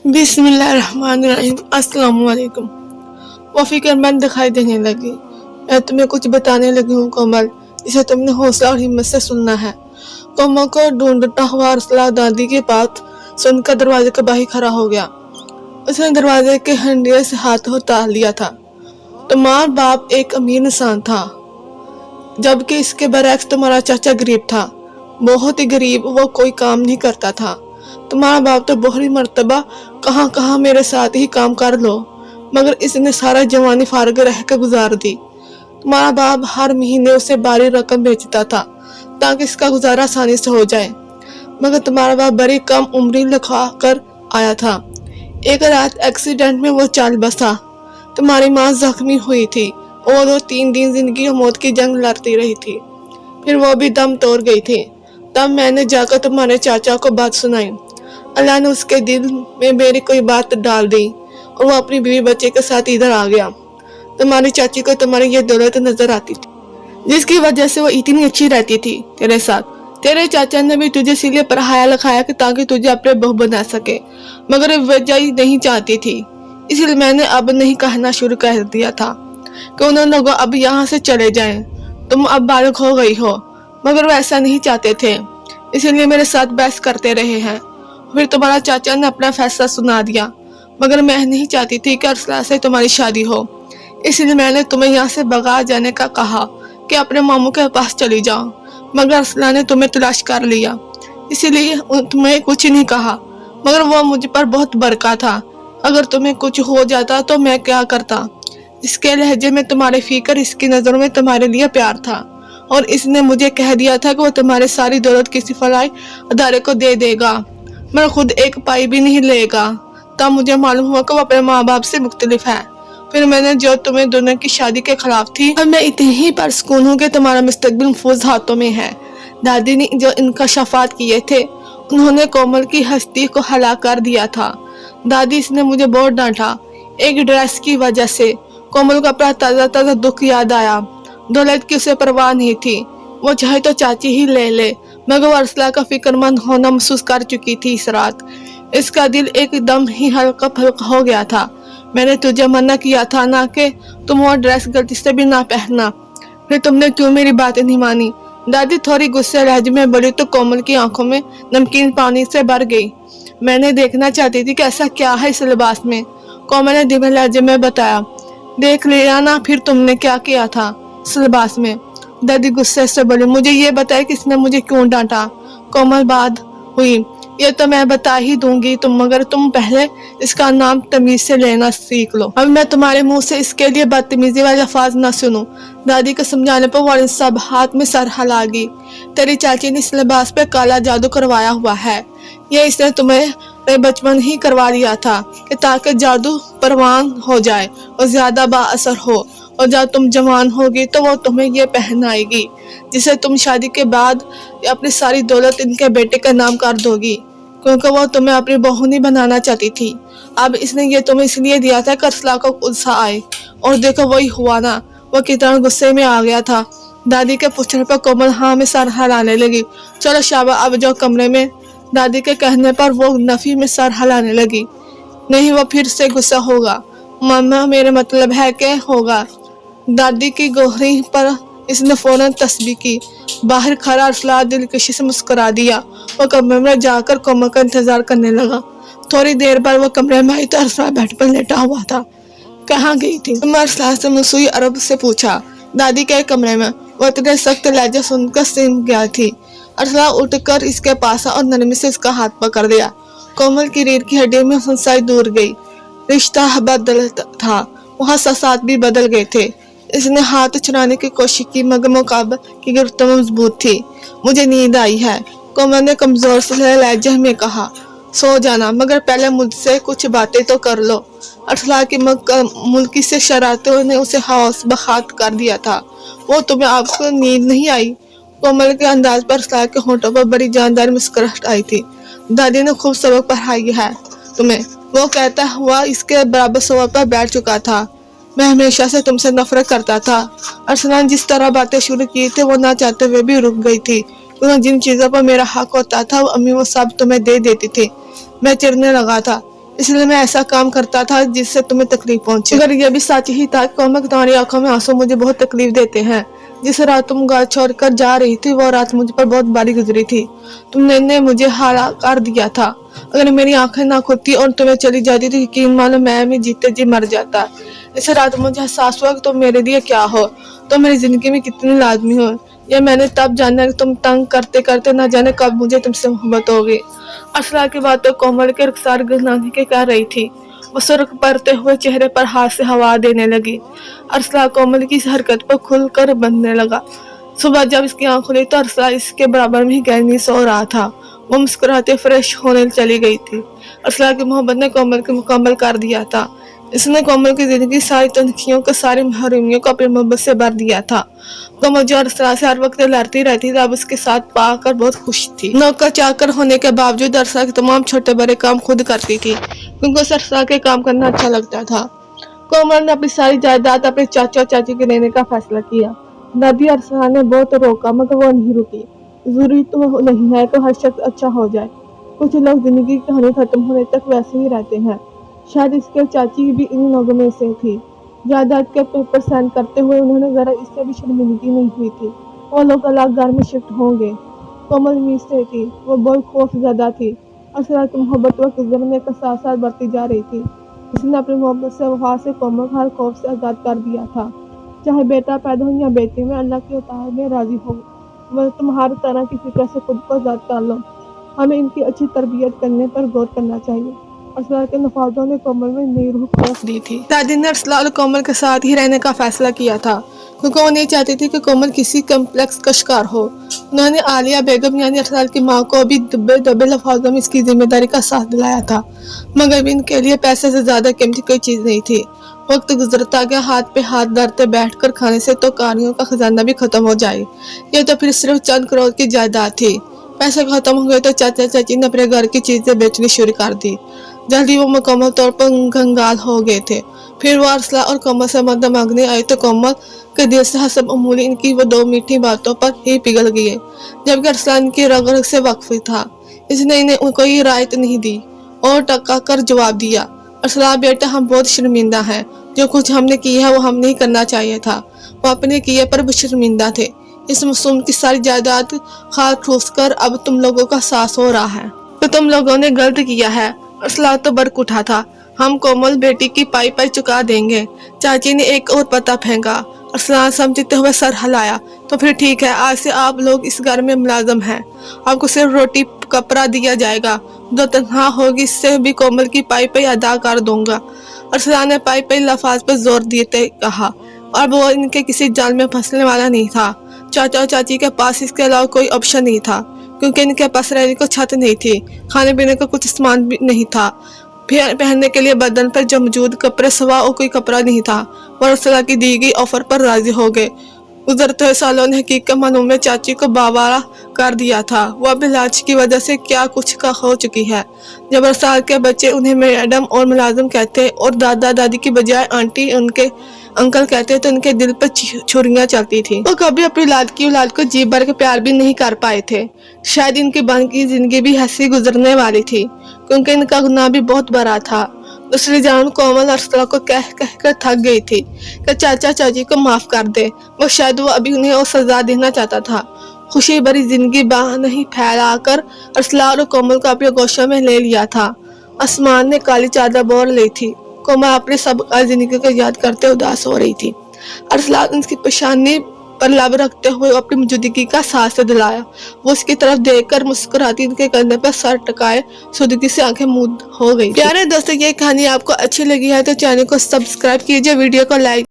बिस्मिल्लाहिर्रहमानिर्रहीम। अस्सलाम वालेकुम। वो फिक्रमंद दिखाई देने लगी। मैं तुम्हें कुछ बताने लगी हूँ कोमल, जिसे तुमने हौसला और हिम्मत से सुनना है। कोमल को ढूंढता हुआ अरसला दादी की बात सुनकर दरवाजे के बाहर खड़ा हो गया। उसने दरवाजे के हंडिये से हाथ उतार लिया था। तुम्हारा बाप एक अमीर इंसान था, जबकि इसके बरक्स तुम्हारा चाचा गरीब था, बहुत ही गरीब। वो कोई काम नहीं करता था। तुम्हारा बाप तो बहुत मर्तबा कहाँ कहाँ मेरे साथ ही काम कर लो, मगर इसने सारा जवानी फारग रह कर गुजार दी। तुम्हारा बाप हर महीने उसे भारी रकम बेचता था ताकि इसका गुजारा आसानी से हो जाए, मगर तुम्हारा बाप बड़ी कम उम्री लिखा कर आया था। एक रात एक्सीडेंट में वो चाल बसा। तुम्हारी माँ जख्मी हुई थी और वो 3 दिन जिंदगी और मौत की जंग लड़ती रही थी। फिर वो भी दम तोड़ गई थी। तब मैंने जाकर तुम्हारे चाचा को बात सुनाई। अल्लाह ने उसके दिल में मेरी कोई बात डाल दी और वो अपनी बीवी बच्चे के साथ इधर आ गया। तुम्हारी चाची को तुम्हारी ये दौलत नजर आती थी, जिसकी वजह से वो इतनी अच्छी रहती थी तेरे साथ। तेरे चाचा ने भी तुझे इसीलिए पढ़ाया लिखाया कि ताकि तुझे अपने बहू बना सके, मगर वजह ही नहीं चाहती थी। इसलिए मैंने अब नहीं कहना शुरू कर दिया था कि उन्होंने लोग अब यहाँ से चले जाएं। तुम अब बालक हो गई हो, मगर वो ऐसा नहीं चाहते थे, इसलिए मेरे साथ बहस करते रहे हैं। फिर तुम्हारा चाचा ने अपना फैसला सुना दिया, मगर मैं नहीं चाहती थी कि अरसला से तुम्हारी शादी हो। इसलिए मैंने तुम्हें यहाँ से भगा जाने का कहा कि अपने मामू के पास चली जाओ, मगर अरसला ने तुम्हें तलाश कर लिया, इसीलिए तुम्हें कुछ नहीं कहा। मगर वो मुझ पर बहुत बरका था। अगर तुम्हें कुछ हो जाता तो मैं क्या करता। इसके लहजे में तुम्हारे फिक्र, इसकी नजरों में तुम्हारे लिए प्यार था, और इसने मुझे कह दिया था कि वो तुम्हारी सारी दौलत किसी फलाई अदारे को दे देगा, मगर खुद एक पाई भी नहीं लेगा। तब मुझे मालूम हुआ कि वो अपने माँ बाप से मुख्तलिफ है। फिर मैंने जो तुम्हें दोनों की शादी के खिलाफ थी, अब मैं इतनी ही परसकून हूँ कि तुम्हारा मुस्तकबिल महफूज हाथों में है। दादी ने जो इंकशाफात किए थे, उन्होंने कोमल की हस्ती को हलाक कर दिया था। दादी, इसने मुझे बहुत डांटा। एक ड्रेस की वजह से कोमल को अपना ताज़ा ताज़ा दुख याद आया। दौलत की उसे परवाह नहीं थी, वो चाहे तो चाची ही ले ले, मगर वो अरसला का फिक्रमंद होना महसूस कर चुकी थी इस रात। इसका दिल एकदम ही हल्का फुल्का हो गया था। मैंने तुझे मना किया था ना कि तुम वो ड्रेस गलती से भी ना पहनना, फिर तुमने क्यों मेरी बातें नहीं मानी। दादी थोड़ी गुस्से लहजे में बोली तो कोमल की आंखों में नमकीन पानी से भर गई। मैंने देखना चाहती थी कि ऐसा क्या है इस लिबास में। कोमल ने धीमे लहजे में बताया, देख लिया ना फिर तुमने क्या किया था इस लिबास में। दादी गुस्से से बोली, मुझे ये बताया कि इसने मुझे क्यों डांटा। कोमल बात हुई, ये तो मैं बता ही दूंगी मगर तुम पहले इसका नाम तमीज से लेना सीख लो। अब मैं तुम्हारे मुंह से इसके लिए बदतमीजी वाले अल्फाज न सुनूं। दादी के समझाने पर वो सब हाथ में सर हिला गई। तेरी चाची ने इस लिबास पे काला जादू करवाया हुआ है। ये इसने तुम्हें बचपन ही करवा लिया था कि ताकि जादू परवान हो जाए और ज्यादा बाअसर हो, और जब तुम जवान होगी तो वो तुम्हें ये पहनाएगी, जिसे तुम शादी के बाद अपनी सारी दौलत इनके बेटे का नाम कर दोगी, क्योंकि वो तुम्हें अपनी बहू नहीं बनाना चाहती थी। अब इसने ये तुम्हें इसलिए दिया था कि अरसला को गुस्सा आए, और देखो वही हुआ ना, वो कितना गुस्से में आ गया था। दादी के पूछने पर कोमल हाँ में सर हिलाने लगी। चलो शाबा अब जाओ कमरे में। दादी के कहने पर वो नफी में सर हिलाने लगी। नहीं, वो फिर से गुस्सा होगा। मामा, मेरे मतलब है कि होगा। दादी की गोहरी पर इसने फौरन तस्बीह की। बाहर खड़ा अरसला दिलकशी से मुस्कुरा दिया। वो कमरे में जाकर कोमल का इंतजार करने लगा। थोड़ी देर बाद वो कमरे में आई तो अरसला बेड पर लेटा हुआ था। कहाँ गई थी? मैं अरसला से मसूई अरब से पूछा। दादी के कमरे में। वो इतने सख्त लहजा सुनकर सिम गया थी। अरसला उठकर इसके पास और नरमी से इसका हाथ पकड़ लिया। कोमल की रीढ़ की हड्डी में फंसाई दूर गई। रिश्ता बदल था, वहाँ साथ भी बदल गए थे। इसने हाथ छुड़ाने की कोशिश की, मगर मुकाबले की गिरफ्त मजबूत थी। मुझे नींद आई है, कोमल ने कमजोर से लहजे में कहा। सो जाना, मगर पहले मुझसे कुछ बातें तो कर लो। अरसला की मुल्की से शरारतों ने उसे हौस बखात कर दिया था। वो तुम्हें आपको नींद नहीं आई? कोमल के अंदाज पर अरसला के होंठों पर बड़ी जानदार मुस्कुराहट आई थी। दादी ने खूब सबक पढ़ाई है तुम्हें, वो कहता हुआ इसके बराबर सोफे पर बैठ चुका था। मैं हमेशा से तुमसे नफरत करता था। अरसला ने जिस तरह बातें शुरू की थी वो ना चाहते हुए भी रुक गई थी, क्योंकि जिन चीजों पर मेरा हक होता था वो अम्मी वो सब तुम्हें दे देती थी। मैं चिढ़ने लगा था। इसलिए मैं ऐसा काम करता था जिससे तुम्हें तकलीफ पहुंचे। अगर ये भी सच ही था कोमल, तुम्हारी आंखों में आंसू मुझे बहुत तकलीफ देते हैं। जिस रात तुम घर छोड़कर जा रही थी वो रात मुझ पर बहुत भारी गुजरी थी। तुमने मुझे हारा कर दिया था। अगर मेरी आंखें ना खुलती और तुम्हें चली जाती तो यकीन मानो मैं भी जीते जी मर जाता। इस रात मुझे एहसास हुआ कि तुम मेरे लिए क्या हो, तुम मेरी जिंदगी में कितनी लाजमी हो। यह मैंने तब जाना कि तुम तंग करते करते न जाने कब मुझे तुमसे मोहब्बत हो गई। अर्सला की बात तो कोमल के रुखसार गुजराने के कह रही थी। वो सुर्ख पड़ते हुए चेहरे पर हाथ से हवा देने लगी। अर्सला कोमल की इस हरकत पर खुलकर बनने लगा। सुबह जब इसकी आंख खुली तो अर्सला इसके बराबर में गहरी सो रहा था। वो मुस्कुराते फ्रेश होने चली गई थी। अर्सला की मोहब्बत ने कोमल को मुकम्मल कर दिया था। इसने कोमल की जिंदगी सारी तनखियों को, सारी महरूमियों को अपनी मोहब्बत से भर दिया था। कोमल जो अर्सला से हर वक्त लड़ती रहती थी अब उसके साथ पाकर बहुत खुश थी। नौकर चाकर होने के बावजूद अर्सला के तमाम छोटे बड़े काम खुद करती थी क्योंकि उसे अर्सला के काम करना अच्छा लगता था। कोमल ने अपनी सारी जायदाद अपने चाचा चाची के देने का फैसला किया। दादी अर्सला ने बहुत रोका मगर वो नहीं रुकी। जरूरी तो नहीं है कि हर शख्स अच्छा हो जाए। कुछ लोग जिंदगी की कहानी खत्म होने तक वैसे ही रहते हैं। शायद इसके चाची भी इन लोगों में से थी। जायदाद के पेपर साइन करते हुए उन्होंने जरा इससे भी शर्मिंदगी नहीं हुई थी। वो लोग अलग घर में शिफ्ट होंगे। कोमल उम्मीद से थी, वो बहुत खौफजदा थी। अर्सला की मोहब्बत वक्त गुजरने के साथ साथ बढ़ती जा रही थी। उसने अपनी मोहब्बत से वफा से कोमल हर खौफ से आज़ाद कर दिया था। चाहे बेटा पैदा हो या बेटी, में अल्लाह के उतार में राजी हो। वह तुम्हारी तरह की फिक्र से खुद को आज़ाद कर लो। हमें इनकी अच्छी तरबियत करने पर गौर करना चाहिए। अर्सला के नफाजों ने कोमल में नई रूह खौफ दी थी। दादी ने अर्सला और कोमल के साथ ही रहने का फैसला किया था क्योंकि वो नहीं चाहती थी कि कोमल किसी कम्प्लेक्स का शिकार हो। उन्होंने आलिया बेगम यानी अर्सला की माँ को भी दबे लफाजों में इसकी जिम्मेदारी का साथ दिलाया था मगर भी इनके लिए पैसे से ज्यादा कीमती कोई चीज नहीं थी। वक्त गुजरता गया, हाथ पे हाथ धरते बैठकर खाने से तो कारियों का खजाना भी खत्म हो जाए। ये तो फिर सिर्फ चंद करोड़ की जायदाद थी। पैसे खत्म हो गए तो चाचा चाची ने अपने घर की चीजें बेचनी शुरू कर दी। जल्दी वो मुकम्मल तौर पर कंगाल हो गए थे। फिर वो अर्सला और कोमल से मदद मांगने आई तो कोमल के दिल से हसब अमूली इनकी वो दो मीठी बातों पर ही पिघल गए, जबकि अर्सला इनकी रग रग से वाकिफ था। इसने इन्हें कोई रायत नहीं दी और टका कर जवाब दिया, अर्सला बेटा हम बहुत शर्मिंदा हैं। जो कुछ हमने किया है वो हम नहीं करना चाहिए था। वो अपने किए पर भी शर्मिंदा थे। इस मासूम की सारी जायदाद खा ठूस कर अब तुम लोगों का सास हो रहा है तो तुम लोगों ने गलत किया है। अर्सला तो बरक उठा था, हम कोमल बेटी की पाई पाई चुका देंगे। चाची ने एक और पता फेंका। अर्सला समझते हुए सर हिलाया, तो फिर ठीक है, आज से आप लोग इस घर में मुलाजम हैं। आपको सिर्फ रोटी कपड़ा दिया जाएगा। जो तनख्वाह होगी इससे भी कोमल की पाई पाई अदा कर दूंगा। अर्सला ने पाई पाई लफाज पर जोर देते कहा और वो इनके किसी जाल में फंसने वाला नहीं था। चाचा और चाची के पास इसके अलावा कोई ऑप्शन नहीं था क्योंकि इनके पास रहने को छत नहीं थी, खाने पीने का कुछ सामान भी नहीं था, फिर पहनने के लिए बदन पर जो मौजूद कपड़े सवा और कोई कपड़ा नहीं था। वो अर्सला की दी गई ऑफर पर राजी हो गए। गुजरते हुए सालों ने हकीकत मनों में चाची को बावारा कर दिया था। वो अब इलाज की वजह से क्या कुछ का हो चुकी है। जब अर्सला के बच्चे उन्हें मैडम और मुलाजिम कहते और दादा दादी की बजाय आंटी उनके अंकल कहते तो उनके दिल पर छुरियां चलती थी। वो कभी अपनी औलाद को जी भर के प्यार भी नहीं कर पाए थे। शायद इनकी बाकी जिंदगी भी हंसी गुजरने वाली थी क्योंकि इनका गुनाह भी बहुत बड़ा था। दूसरी जानब कोमल अर्सला को कह कर थक गई थी कि चाचा चाची को माफ कर दे। वो शायद वो अभी उन्हें और सजा देना चाहता था। खुशी भरी जिंदगी बाह नहीं फैलाकर अर्सला और कोमल को अपने गोशों में ले लिया था। आसमान ने काली चादर बोल ली थी। कोमल अपने सब जिंदगी को याद करते उदास हो रही थी। अर्सला उसकी पेशानी पर लब रखते हुए अपनी मौजूदगी का साहस दिलाया। वो उसकी तरफ देखकर मुस्कुराती उनके कंधे पर सर टकाए सुदगी से आंखें मूंद हो गई। प्यारे दोस्तों, ये कहानी आपको अच्छी लगी है तो चैनल को सब्सक्राइब कीजिए, वीडियो को लाइक